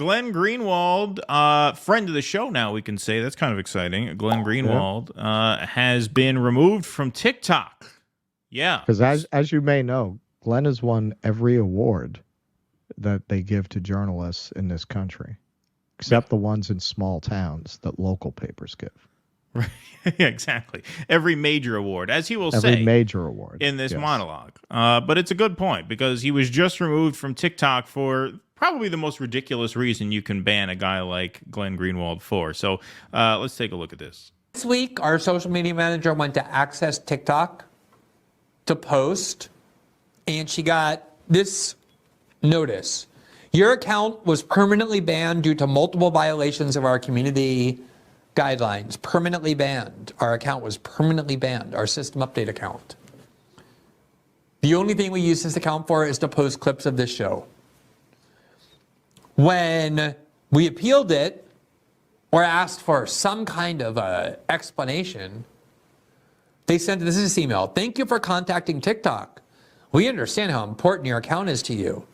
Glenn Greenwald, friend of the show now, we can say. That's kind of exciting. Glenn Greenwald has been removed from TikTok. Yeah. Because as you may know, Glenn has won every award that they give to journalists in this country, except the ones in small towns that local papers give. Right. Yeah, exactly. Every major award, as he will say. Every major award. In this monologue. But it's a good point, because he was just removed from TikTok for probably the most ridiculous reason you can ban a guy like Glenn Greenwald for. So let's take a look at this. This week, our social media manager went to access TikTok to post, and she got this notice. Your account was permanently banned due to multiple violations of our community guidelines. Permanently banned. Our account was permanently banned, our system update account. The only thing we use this account for is to post clips of this show. When we appealed it or asked for some kind of explanation, they sent us this email. Thank you for contacting TikTok. We understand how important your account is to you.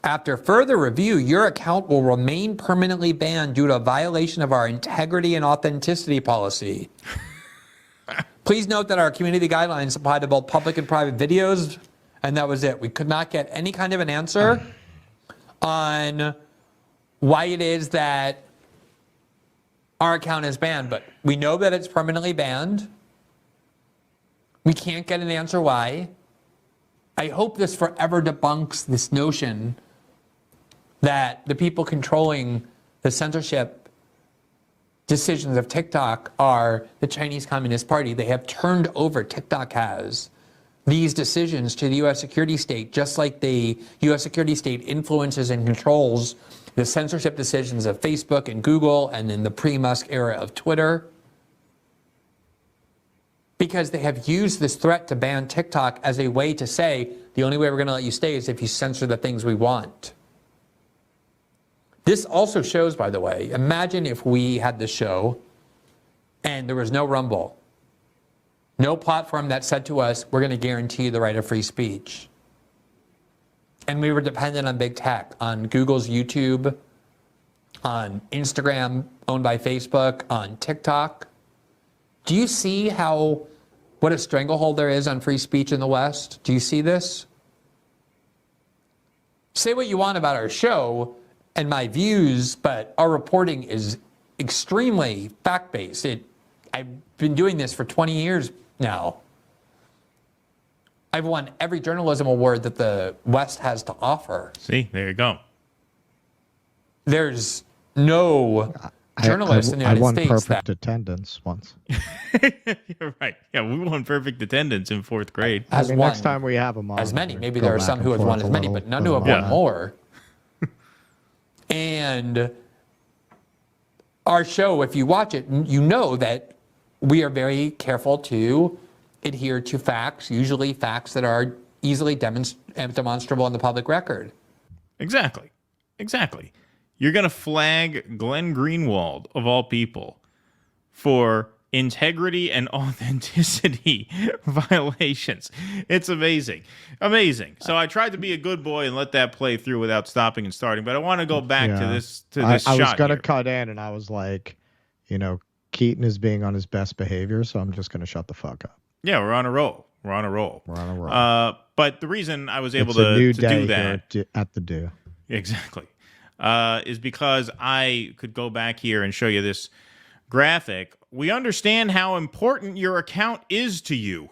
After further review, your account will remain permanently banned due to a violation of our integrity and authenticity policy. Please note that our community guidelines apply to both public and private videos, and that was it. We could not get any kind of an answer on why it is that our account is banned, but we know that it's permanently banned. We can't get an answer why. I hope this forever debunks this notion that the people controlling the censorship decisions of TikTok are the Chinese Communist Party. They have turned over, TikTok has, these decisions to the U.S. security state, just like the U.S. security state influences and controls the censorship decisions of Facebook and Google, and in the pre-Musk era of Twitter. Because they have used this threat to ban TikTok as a way to say, the only way we're going to let you stay is if you censor the things we want. This also shows, by the way, imagine if we had this show and there was no Rumble, no platform that said to us, we're going to guarantee you the right of free speech. And we were dependent on big tech, on Google's YouTube, on Instagram owned by Facebook, on TikTok. Do you see what a stranglehold there is on free speech in the West? Do you see this? Say what you want about our show and my views, but our reporting is extremely fact-based. I've been doing this for 20 years now. I've won every journalism award that the West has to offer. See, there you go. There's no journalist in the United States. I won perfect attendance once. You're right. Yeah, we won perfect attendance in 4th grade. Next time we have them on. As many. Maybe there are some who have won as many, but none who have won more. And our show, if you watch it, you know that we are very careful to adhere to facts, usually facts that are easily demonstrable on the public record. Exactly. You're going to flag Glenn Greenwald, of all people, for integrity and authenticity violations. It's amazing. So I tried to be a good boy and let that play through without stopping and starting, but I want to go back to this shot. I was going to cut in, and I was like, Keaton is being on his best behavior, so I'm just going to shut the fuck up. Yeah, we're on a roll. But the reason I was able to do that here at the Do. Exactly. Is because I could go back here and show you this graphic. We understand how important your account is to you.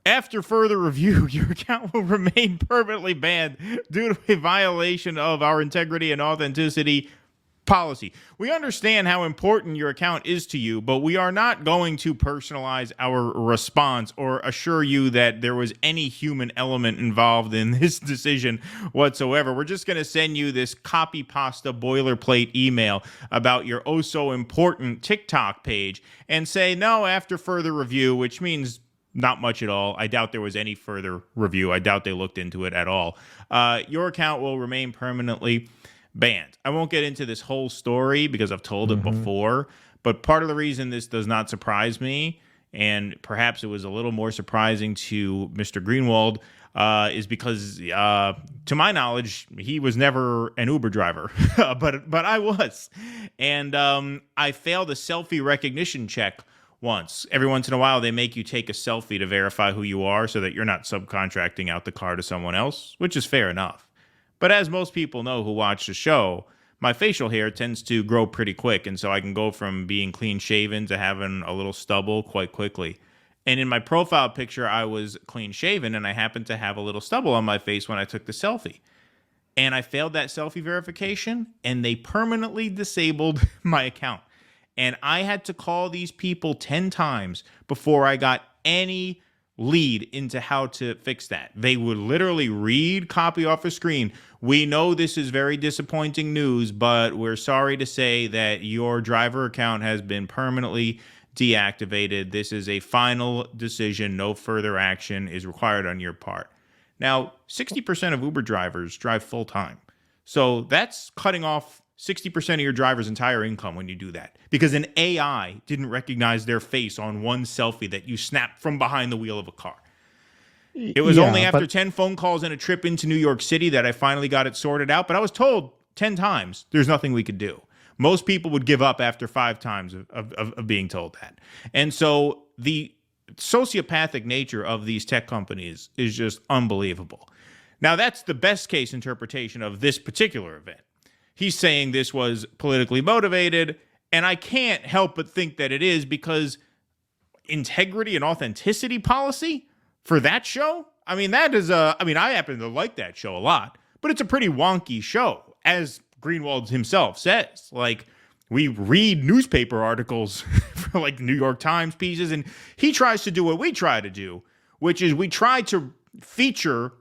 After further review, your account will remain permanently banned due to a violation of our integrity and authenticity policy. We understand how important your account is to you, but we are not going to personalize our response or assure you that there was any human element involved in this decision whatsoever. We're just going to send you this copy pasta boilerplate email about your oh so important TikTok page and say no after further review, which means not much at all. I doubt there was any further review. I doubt they looked into it at all. Your account will remain permanently banned. I won't get into this whole story because I've told it before, but part of the reason this does not surprise me, and perhaps it was a little more surprising to Mr. Greenwald, is because, to my knowledge, he was never an Uber driver, but I was. And I failed a selfie recognition check once. Every once in a while, they make you take a selfie to verify who you are so that you're not subcontracting out the car to someone else, which is fair enough. But as most people know who watch the show, my facial hair tends to grow pretty quick, and so I can go from being clean-shaven to having a little stubble quite quickly. And in my profile picture, I was clean-shaven, and I happened to have a little stubble on my face when I took the selfie. And I failed that selfie verification, and they permanently disabled my account. And I had to call these people 10 times before I got any lead into how to fix that. They would literally read copy off a screen. We know this is very disappointing news, but we're sorry to say that your driver account has been permanently deactivated. This is a final decision. No further action is required on your part. Now, 60% of Uber drivers drive full time. So that's cutting off 60% of your driver's entire income when you do that, because an AI didn't recognize their face on one selfie that you snapped from behind the wheel of a car. It was only after 10 phone calls and a trip into New York City that I finally got it sorted out, but I was told 10 times there's nothing we could do. Most people would give up after 5 times of being told that. And so the sociopathic nature of these tech companies is just unbelievable. Now, that's the best case interpretation of this particular event. He's saying this was politically motivated, and I can't help but think that it is, because integrity and authenticity policy for that show, I mean, that is I happen to like that show a lot, but it's a pretty wonky show, as Greenwald himself says. Like, we read newspaper articles for like New York Times pieces, and he tries to do what we try to do, which is we try to feature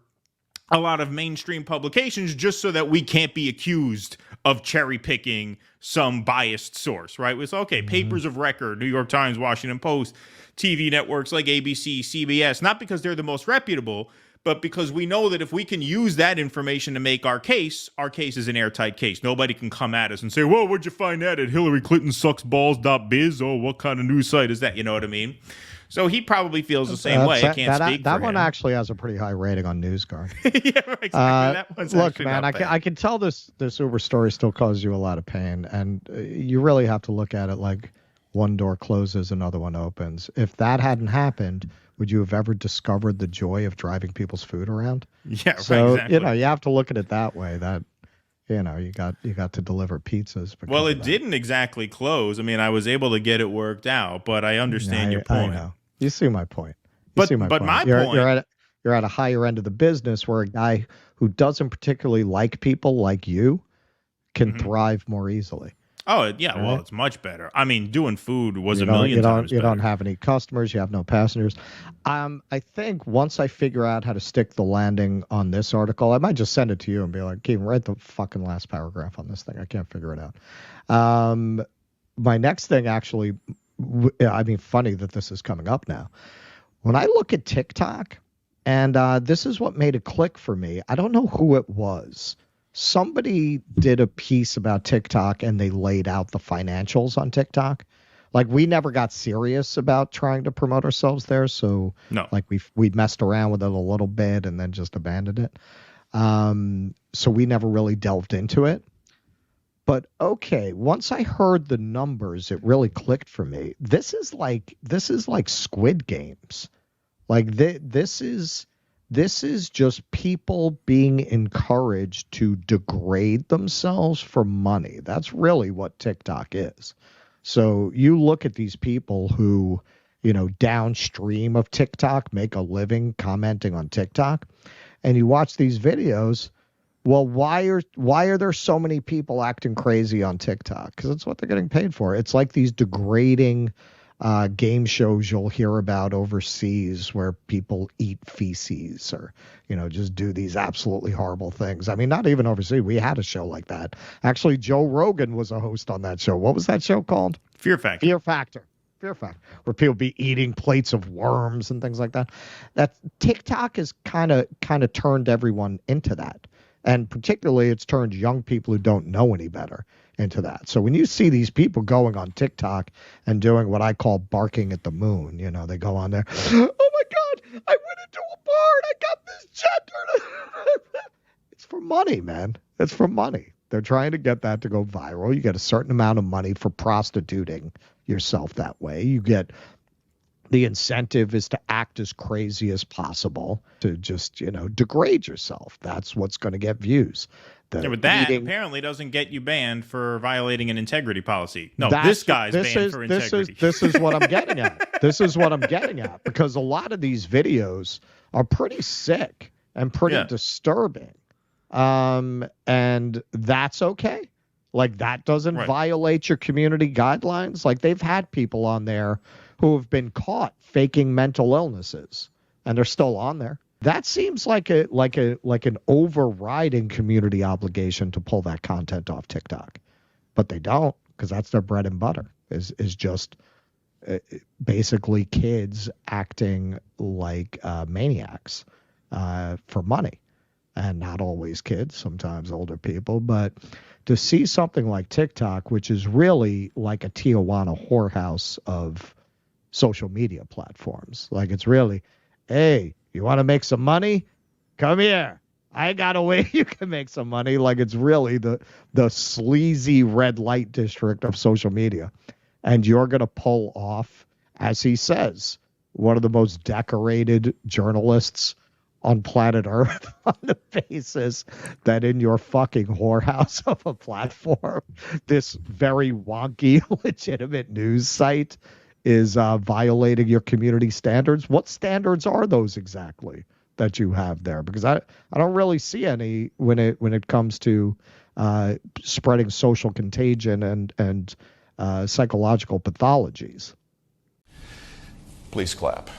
a lot of mainstream publications just so that we can't be accused of cherry picking some biased source, right? It's okay, papers of record, New York Times, Washington Post, TV networks like ABC, CBS, not because they're the most reputable, but because we know that if we can use that information to make our case is an airtight case. Nobody can come at us and say, whoa, where'd you find that at HillaryClintonSucksBalls.biz? Oh, what kind of news site is that? You know what I mean? So he probably feels the same way. I can't speak for that one him. Actually has a pretty high rating on NewsGuard. Yeah, exactly. That one's look, actually man, not bad. I can tell this Uber story still causes you a lot of pain, and you really have to look at it like one door closes, another one opens. If that hadn't happened, would you have ever discovered the joy of driving people's food around? Yeah, so, right, exactly. You have to look at it that way. That you got to deliver pizzas. Well, it didn't exactly close. I mean, I was able to get it worked out, but I understand your point. I know. You see my point. But my point. You're at a higher end of the business where a guy who doesn't particularly like people like you can thrive more easily. Oh, yeah. Right? Well, it's much better. I mean, doing food was a million times better. You don't have any customers. You have no passengers. I think once I figure out how to stick the landing on this article, I might just send it to you and be like, Keaton, write the fucking last paragraph on this thing. I can't figure it out. My next thing actually, funny that this is coming up now. When I look at TikTok, and this is what made it click for me. I don't know who it was. Somebody did a piece about TikTok and they laid out the financials on TikTok. Like, we never got serious about trying to promote ourselves there. So no, like we messed around with it a little bit and then just abandoned it. So we never really delved into it. But okay, once I heard the numbers, it really clicked for me. This is like Squid Games. Like this is just people being encouraged to degrade themselves for money. That's really what TikTok is. So you look at these people who, downstream of TikTok make a living commenting on TikTok, and you watch these videos. Well, why are there so many people acting crazy on TikTok? Because it's what they're getting paid for. It's like these degrading game shows you'll hear about overseas where people eat feces or, just do these absolutely horrible things. I mean, not even overseas. We had a show like that. Actually, Joe Rogan was a host on that show. What was that show called? Fear Factor. Fear Factor, where people be eating plates of worms and things like that. That TikTok has kind of turned everyone into that. And particularly, it's turned young people who don't know any better into that. So when you see these people going on TikTok and doing what I call barking at the moon, they go on there, oh my God, I went into a bar and I got this It's for money, man. It's for money. They're trying to get that to go viral. You get a certain amount of money for prostituting yourself that way. You get the incentive is to act as crazy as possible, to just, degrade yourself. That's what's going to get views. Yeah, but that apparently doesn't get you banned for violating an integrity policy. No, this guy's banned for integrity. This is what I'm getting at. This is what I'm getting at, because a lot of these videos are pretty sick and pretty disturbing. And that's okay. Like, that doesn't violate your community guidelines. Like, they've had people on there who have been caught faking mental illnesses, and they're still on there. That seems like an overriding community obligation to pull that content off TikTok, but they don't, because that's their bread and butter. Is just basically kids acting like maniacs for money, and not always kids, sometimes older people. But to see something like TikTok, which is really like a Tijuana whorehouse of social media platforms, like, it's really, hey, you want to make some money? Come here. I got a way you can make some money. Like, it's really the sleazy red light district of social media. And you're going to pull off, as he says, one of the most decorated journalists on planet Earth on the basis that in your fucking whorehouse of a platform, this very wonky, legitimate news site is violating your community standards. What standards are those exactly that you have there? Because I don't really see any when it comes to spreading social contagion and psychological pathologies. Please clap.